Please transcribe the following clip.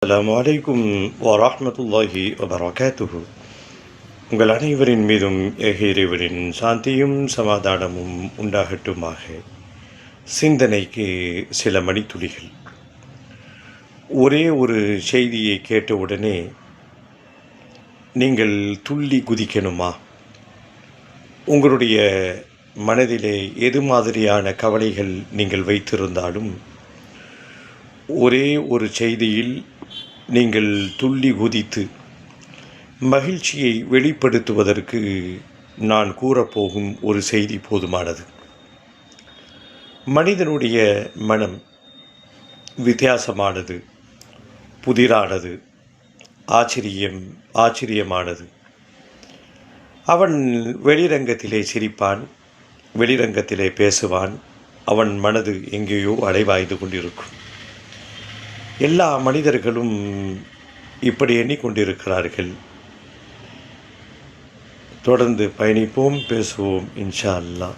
அஸ்ஸலாமு அலைக்கும் வரஹ்மத்துல்லாஹி வபரகாத்துஹு. உங்கள் அனைவரின் மீதும் இறைவனின் சாந்தியும் சமாதானமும் உண்டாகட்டுமாக. சிந்தனைக்கு சில மணித்துளிகள். ஒரே ஒரு செய்தியை கேட்டவுடனே நீங்கள் துள்ளி குதிக்கணுமா? உங்களுடைய மனதிலே எது மாதிரியான கவலைகள் நீங்கள் வைத்திருந்தாலும் ஒரே ஒரு செய்தியில் நீங்கள் துள்ளி குதித்து மகிழ்ச்சியை வெளிப்படுத்துவதற்கு நான் கூறப்போகும் ஒரு செய்தி போதுமானது. மனிதனுடைய மனம் வித்தியாசமானது, புதிரானது, ஆச்சரியமானது. அவன் வெளிரங்கத்திலே சிரிப்பான், வெளிரங்கத்திலே பேசுவான். அவன் மனது எங்கேயோ அலைவாய்ந்து கொண்டிருக்கும். எல்லா மனிதர்களும் இப்படி எண்ணிக்கொண்டிருக்கிறார்கள். தொடர்ந்து பயணிப்போம், பேசுவோம் இன்ஷா அல்லாஹ்.